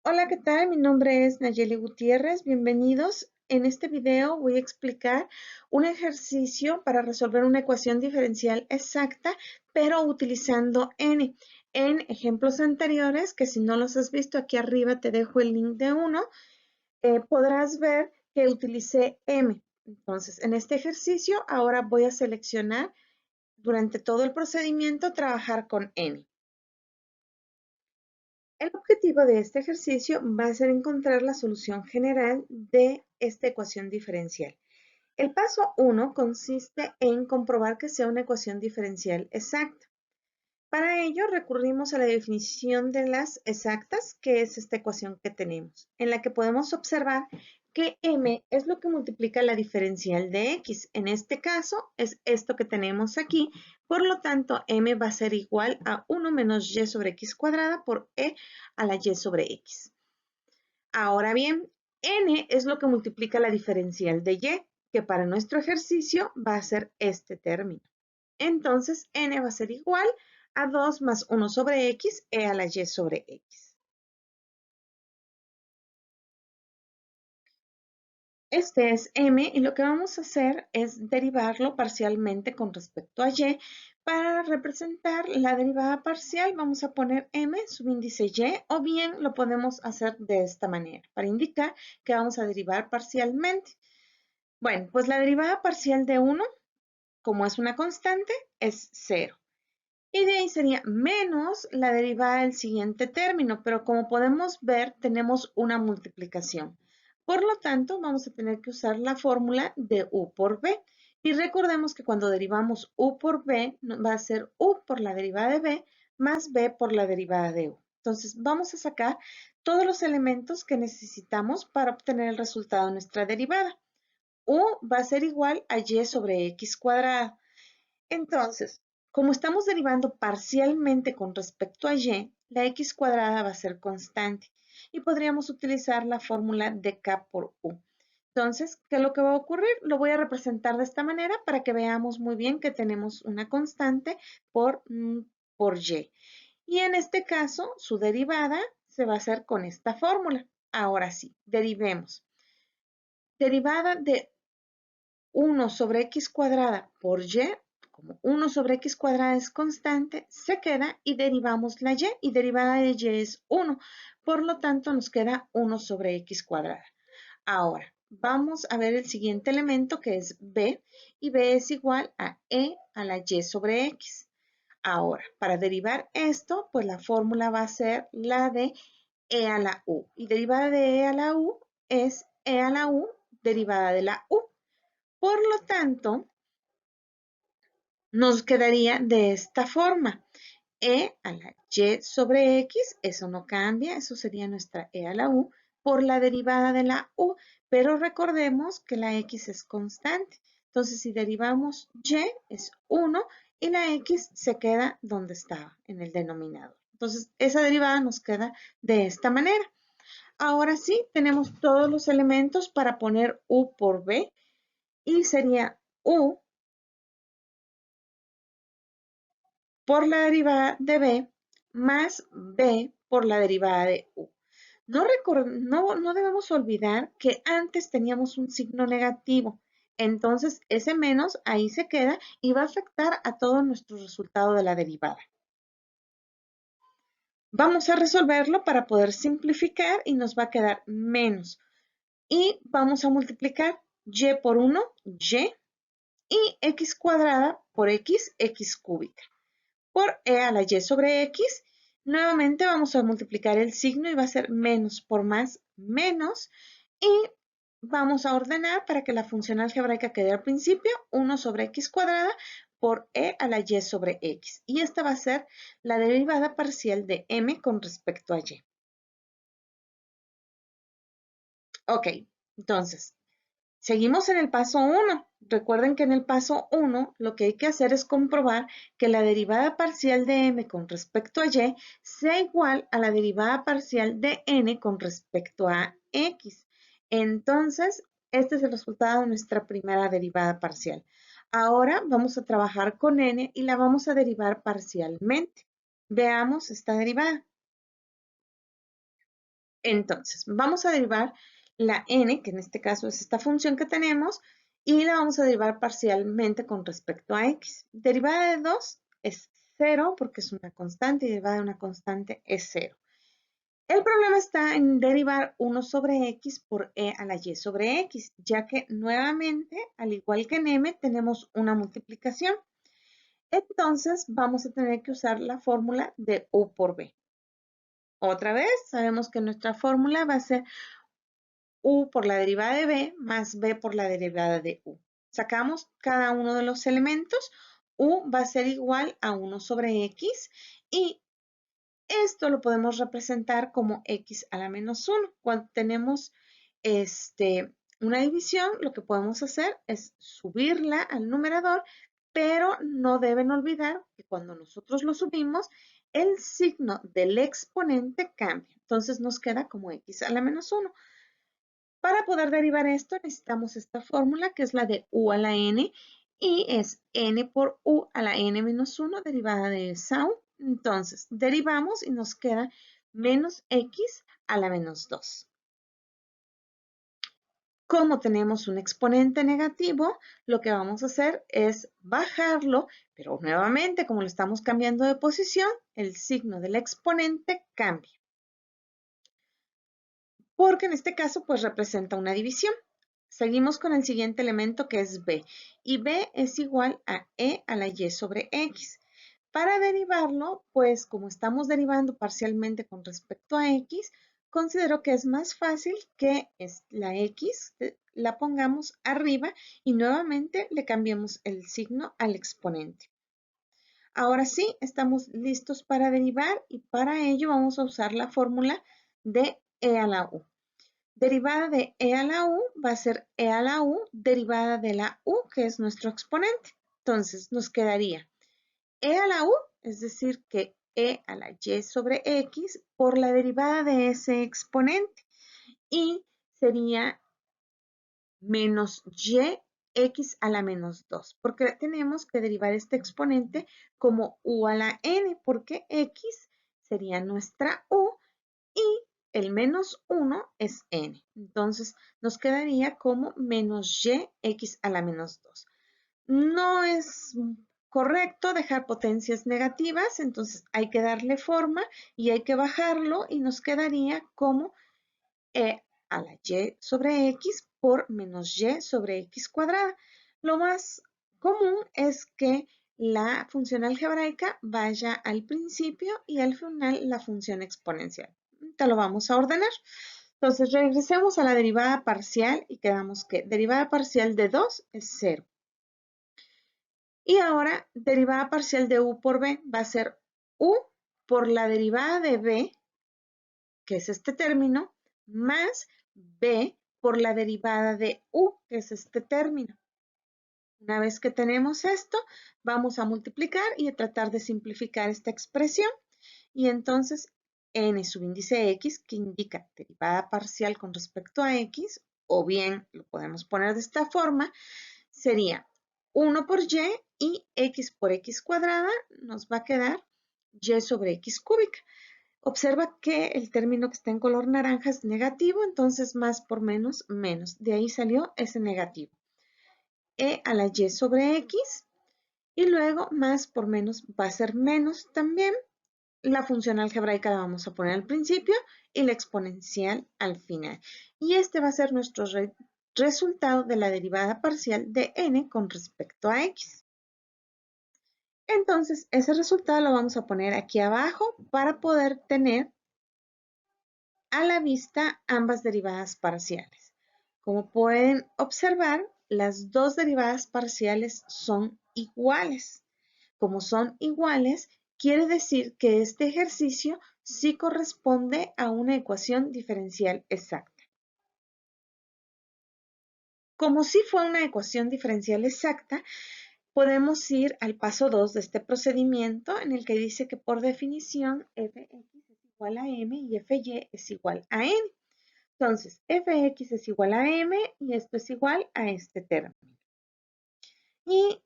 Hola, ¿qué tal? Mi nombre es Nayeli Gutiérrez. Bienvenidos. En este video voy a explicar un ejercicio para resolver una ecuación diferencial exacta, pero utilizando n. En ejemplos anteriores, que si no los has visto, aquí arriba te dejo el link de uno, podrás ver que utilicé m. Entonces, en este ejercicio, ahora voy a seleccionar durante todo el procedimiento trabajar con n. El objetivo de este ejercicio va a ser encontrar la solución general de esta ecuación diferencial. El paso 1 consiste en comprobar que sea una ecuación diferencial exacta. Para ello recurrimos a la definición de las exactas, que es esta ecuación que tenemos, en la que podemos observar que m es lo que multiplica la diferencial de x. En este caso es esto que tenemos aquí, por lo tanto m va a ser igual a 1 menos y sobre x cuadrada por e a la y sobre x. Ahora bien, n es lo que multiplica la diferencial de y, que para nuestro ejercicio va a ser este término. Entonces, n va a ser igual a 2 más 1 sobre x, e a la y sobre x. Este es m y lo que vamos a hacer es derivarlo parcialmente con respecto a y. Para representar la derivada parcial vamos a poner m subíndice y, o bien lo podemos hacer de esta manera para indicar que vamos a derivar parcialmente. Bueno, pues la derivada parcial de 1, como es una constante, es 0. Y de ahí sería menos la derivada del siguiente término, pero como podemos ver, tenemos una multiplicación. Por lo tanto, vamos a tener que usar la fórmula de u por b. Y recordemos que cuando derivamos u por b, va a ser u por la derivada de b más b por la derivada de u. Entonces, vamos a sacar todos los elementos que necesitamos para obtener el resultado de nuestra derivada. U va a ser igual a y sobre x cuadrada. Entonces, como estamos derivando parcialmente con respecto a y, la x cuadrada va a ser constante y podríamos utilizar la fórmula de k por u. Entonces, ¿qué es lo que va a ocurrir? Lo voy a representar de esta manera para que veamos muy bien que tenemos una constante por y. Y en este caso, su derivada se va a hacer con esta fórmula. Ahora sí, derivemos. Derivada de 1 sobre x cuadrada por y, como 1 sobre x cuadrada es constante, se queda y derivamos la y derivada de y es 1. Por lo tanto, nos queda 1 sobre x cuadrada. Ahora, vamos a ver el siguiente elemento que es b, y b es igual a e a la y sobre x. Ahora, para derivar esto, pues la fórmula va a ser la de e a la u. Y derivada de e a la u es e a la u derivada de la u. Por lo tanto, nos quedaría de esta forma. E a la y sobre x, eso no cambia, eso sería nuestra e a la u por la derivada de la u, pero recordemos que la x es constante. Entonces, si derivamos y es 1 y la x se queda donde estaba, en el denominador. Entonces, esa derivada nos queda de esta manera. Ahora sí, tenemos todos los elementos para poner u por b y sería u por la derivada de b más b por la derivada de u. No debemos olvidar que antes teníamos un signo negativo. Entonces, ese menos ahí se queda y va a afectar a todo nuestro resultado de la derivada. Vamos a resolverlo para poder simplificar y nos va a quedar menos. Y vamos a multiplicar y por 1, y x cuadrada por x cúbica. Por e a la y sobre x, nuevamente vamos a multiplicar el signo y va a ser menos por más, menos, y vamos a ordenar para que la función algebraica quede al principio, 1 sobre x cuadrada por e a la y sobre x. Y esta va a ser la derivada parcial de m con respecto a y. Ok, entonces, seguimos en el paso 1. Recuerden que en el paso 1 lo que hay que hacer es comprobar que la derivada parcial de m con respecto a y sea igual a la derivada parcial de n con respecto a x. Entonces, este es el resultado de nuestra primera derivada parcial. Ahora vamos a trabajar con n y la vamos a derivar parcialmente. Veamos esta derivada. Entonces, vamos a derivar la n, que en este caso es esta función que tenemos, y la vamos a derivar parcialmente con respecto a x. Derivada de 2 es 0 porque es una constante y derivada de una constante es 0. El problema está en derivar 1 sobre x por e a la y sobre x, ya que nuevamente, al igual que en m, tenemos una multiplicación. Entonces, vamos a tener que usar la fórmula de u por b. Otra vez, sabemos que nuestra fórmula va a ser u por la derivada de b más b por la derivada de u. Sacamos cada uno de los elementos, u va a ser igual a 1 sobre x y esto lo podemos representar como x a la menos 1. Cuando tenemos una división, lo que podemos hacer es subirla al numerador, pero no deben olvidar que cuando nosotros lo subimos, el signo del exponente cambia. Entonces nos queda como x a la menos 1. Para poder derivar esto, necesitamos esta fórmula que es la de u a la n y es n por u a la n menos 1 derivada de esa u. Entonces, derivamos y nos queda menos x a la menos 2. Como tenemos un exponente negativo, lo que vamos a hacer es bajarlo, pero nuevamente, como lo estamos cambiando de posición, el signo del exponente cambia. Porque en este caso pues representa una división. Seguimos con el siguiente elemento que es b, y b es igual a e a la y sobre x. Para derivarlo, pues como estamos derivando parcialmente con respecto a x, considero que es más fácil que la x la pongamos arriba y nuevamente le cambiemos el signo al exponente. Ahora sí, estamos listos para derivar y para ello vamos a usar la fórmula de e a la u. Derivada de e a la u va a ser e a la u derivada de la u, que es nuestro exponente. Entonces, nos quedaría e a la u, es decir, que e a la y sobre x por la derivada de ese exponente. Y sería menos y x a la menos 2, porque tenemos que derivar este exponente como u a la n, porque x sería nuestra u y el menos 1 es n. Entonces, nos quedaría como menos y x a la menos 2. No es correcto dejar potencias negativas, entonces hay que darle forma y hay que bajarlo y nos quedaría como e a la y sobre x por menos y sobre x cuadrada. Lo más común es que la función algebraica vaya al principio y al final la función exponencial. Te lo vamos a ordenar. Entonces regresemos a la derivada parcial y quedamos que derivada parcial de 2 es 0. Y ahora derivada parcial de u por b va a ser u por la derivada de b, que es este término, más b por la derivada de u, que es este término. Una vez que tenemos esto, vamos a multiplicar y a tratar de simplificar esta expresión. Y entonces n subíndice x, que indica derivada parcial con respecto a x, o bien lo podemos poner de esta forma, sería 1 por y x por x cuadrada nos va a quedar y sobre x cúbica. Observa que el término que está en color naranja es negativo, entonces más por menos, menos. De ahí salió ese negativo. E a la y sobre x y luego más por menos va a ser menos también. La función algebraica la vamos a poner al principio y la exponencial al final. Y este va a ser nuestro resultado de la derivada parcial de n con respecto a x. Entonces, ese resultado lo vamos a poner aquí abajo para poder tener a la vista ambas derivadas parciales. Como pueden observar, las dos derivadas parciales son iguales. Como son iguales, quiere decir que este ejercicio sí corresponde a una ecuación diferencial exacta. Como si fue una ecuación diferencial exacta, podemos ir al paso 2 de este procedimiento en el que dice que por definición fx es igual a m y fy es igual a n. Entonces, fx es igual a m y esto es igual a este término. Y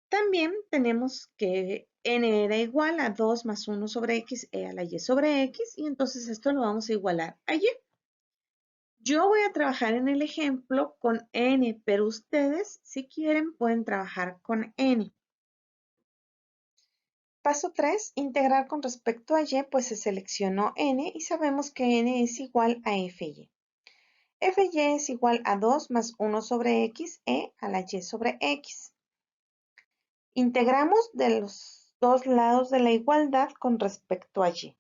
también tenemos que n era igual a 2 más 1 sobre x e a la y sobre x, y entonces esto lo vamos a igualar a y. Yo voy a trabajar en el ejemplo con n, pero ustedes, si quieren, pueden trabajar con n. Paso 3, integrar con respecto a y, pues se seleccionó n y sabemos que n es igual a fy. Fy es igual a 2 más 1 sobre x e a la y sobre x. Integramos de los dos lados de la igualdad con respecto a y.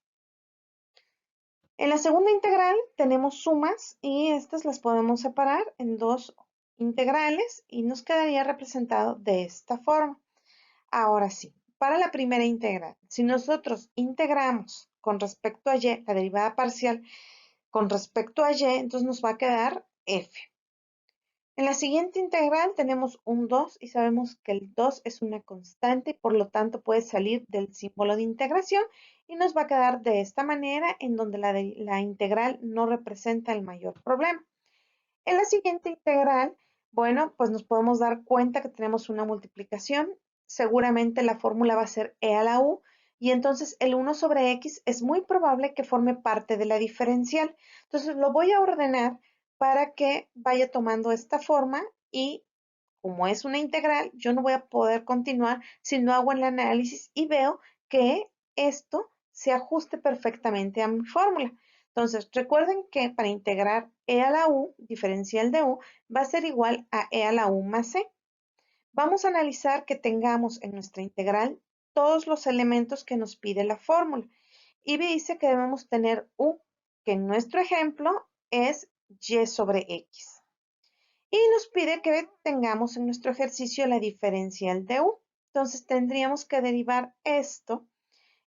En la segunda integral tenemos sumas y estas las podemos separar en dos integrales y nos quedaría representado de esta forma. Ahora sí, para la primera integral, si nosotros integramos con respecto a y la derivada parcial con respecto a y, entonces nos va a quedar f. En la siguiente integral tenemos un 2 y sabemos que el 2 es una constante, por lo tanto puede salir del símbolo de integración y nos va a quedar de esta manera en donde la integral no representa el mayor problema. En la siguiente integral, bueno, pues nos podemos dar cuenta que tenemos una multiplicación. Seguramente la fórmula va a ser e a la u y entonces el 1 sobre x es muy probable que forme parte de la diferencial. Entonces lo voy a ordenar para que vaya tomando esta forma y como es una integral, yo no voy a poder continuar si no hago el análisis y veo que esto se ajuste perfectamente a mi fórmula. Entonces, recuerden que para integrar e a la u, diferencial de u, va a ser igual a e a la u más c. Vamos a analizar que tengamos en nuestra integral todos los elementos que nos pide la fórmula. Y me dice que debemos tener u, que en nuestro ejemplo es y sobre x. Y nos pide que tengamos en nuestro ejercicio la diferencial de u. Entonces tendríamos que derivar esto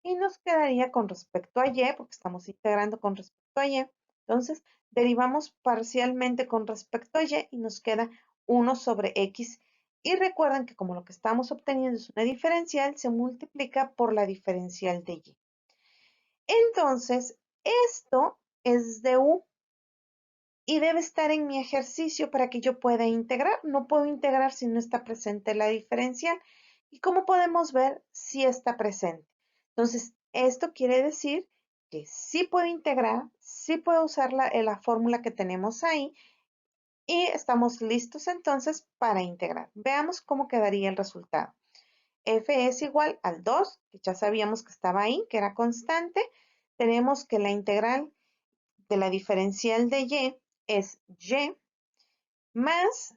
y nos quedaría con respecto a y, porque estamos integrando con respecto a y. Entonces derivamos parcialmente con respecto a y y nos queda 1 sobre x. Y recuerden que como lo que estamos obteniendo es una diferencial, se multiplica por la diferencial de y. Entonces, esto es de u y debe estar en mi ejercicio para que yo pueda integrar. No puedo integrar si no está presente la diferencial. ¿Y cómo podemos ver si está presente? Entonces, esto quiere decir que sí puedo integrar, sí puedo usar la fórmula que tenemos ahí y estamos listos entonces para integrar. Veamos cómo quedaría el resultado. F es igual al 2, que ya sabíamos que estaba ahí, que era constante. Tenemos que la integral de la diferencial de y es y más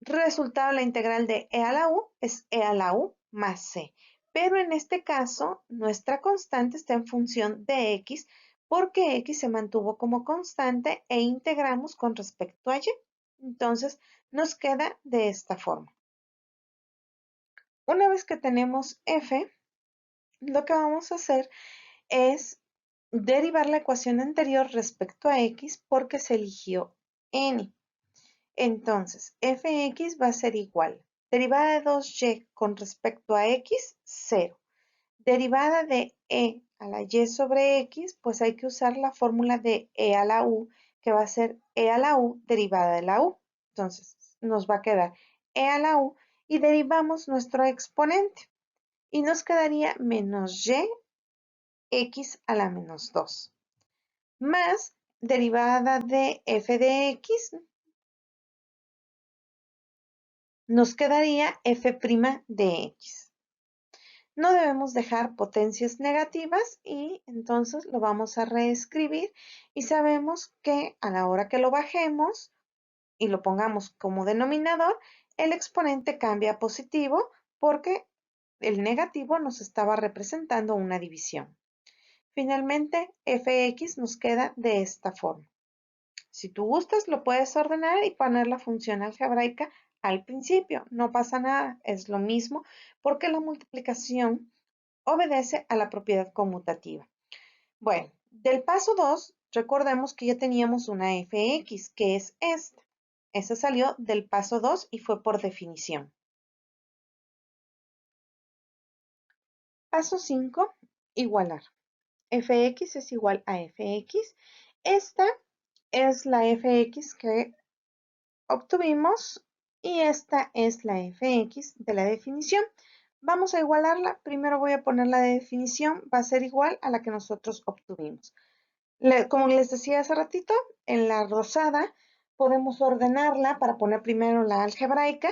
resultado de la integral de e a la u es e a la u más c. Pero en este caso, nuestra constante está en función de x porque x se mantuvo como constante e integramos con respecto a y. Entonces, nos queda de esta forma. Una vez que tenemos f, lo que vamos a hacer es derivar la ecuación anterior respecto a x porque se eligió n. Entonces, fx va a ser igual. Derivada de 2y con respecto a x, 0. Derivada de e a la y sobre x, pues hay que usar la fórmula de e a la u, que va a ser e a la u derivada de la u. Entonces, nos va a quedar e a la u y derivamos nuestro exponente. Y nos quedaría menos y x a la menos 2. Más derivada de f de x, nos quedaría f' de x. No debemos dejar potencias negativas y entonces lo vamos a reescribir y sabemos que a la hora que lo bajemos y lo pongamos como denominador, el exponente cambia a positivo porque el negativo nos estaba representando una división. Finalmente, fx nos queda de esta forma. Si tú gustas, lo puedes ordenar y poner la función algebraica al principio. No pasa nada, es lo mismo porque la multiplicación obedece a la propiedad conmutativa. Bueno, del paso 2, recordemos que ya teníamos una fx, que es esta. Esa salió del paso 2 y fue por definición. Paso 5, igualar. Fx es igual a fx. Esta es la fx que obtuvimos y esta es la fx de la definición. Vamos a igualarla. Primero voy a poner la definición. Va a ser igual a la que nosotros obtuvimos. Como les decía hace ratito, en la rosada podemos ordenarla para poner primero la algebraica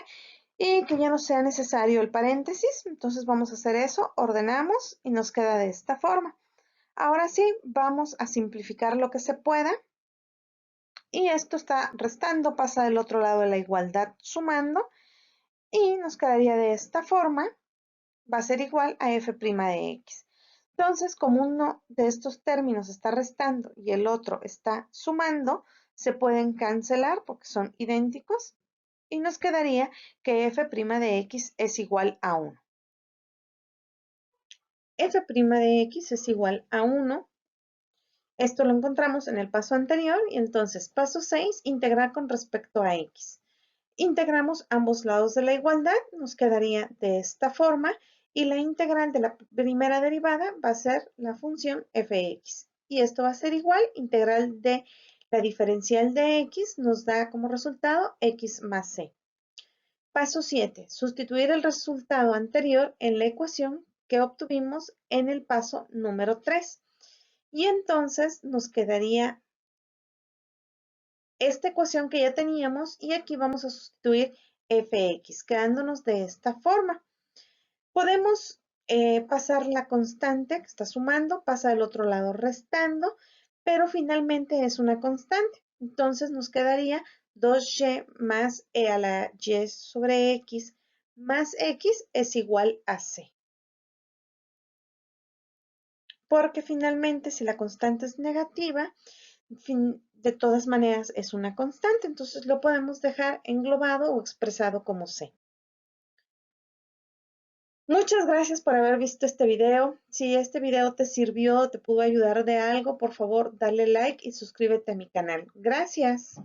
y que ya no sea necesario el paréntesis. Entonces vamos a hacer eso, ordenamos y nos queda de esta forma. Ahora sí, vamos a simplificar lo que se pueda. Y esto está restando, pasa del otro lado de la igualdad sumando y nos quedaría de esta forma. Va a ser igual a f' de x. Entonces, como uno de estos términos está restando y el otro está sumando, se pueden cancelar porque son idénticos y nos quedaría que f' de x es igual a 1. F' de x es igual a 1. Esto lo encontramos en el paso anterior y entonces paso 6, integrar con respecto a x. Integramos ambos lados de la igualdad, nos quedaría de esta forma y la integral de la primera derivada va a ser la función fx. Y esto va a ser igual, integral de la diferencial de x nos da como resultado x más c. Paso 7. Sustituir el resultado anterior en la ecuación que obtuvimos en el paso número 3. Y entonces nos quedaría esta ecuación que ya teníamos y aquí vamos a sustituir fx, quedándonos de esta forma. Podemos pasar la constante que está sumando, pasa del otro lado restando, pero finalmente es una constante. Entonces nos quedaría 2y más e a la y sobre x más x es igual a c. Porque finalmente si la constante es negativa, de todas maneras es una constante, entonces lo podemos dejar englobado o expresado como C. Muchas gracias por haber visto este video. Si este video te sirvió, te pudo ayudar de algo, por favor, dale like y suscríbete a mi canal. Gracias.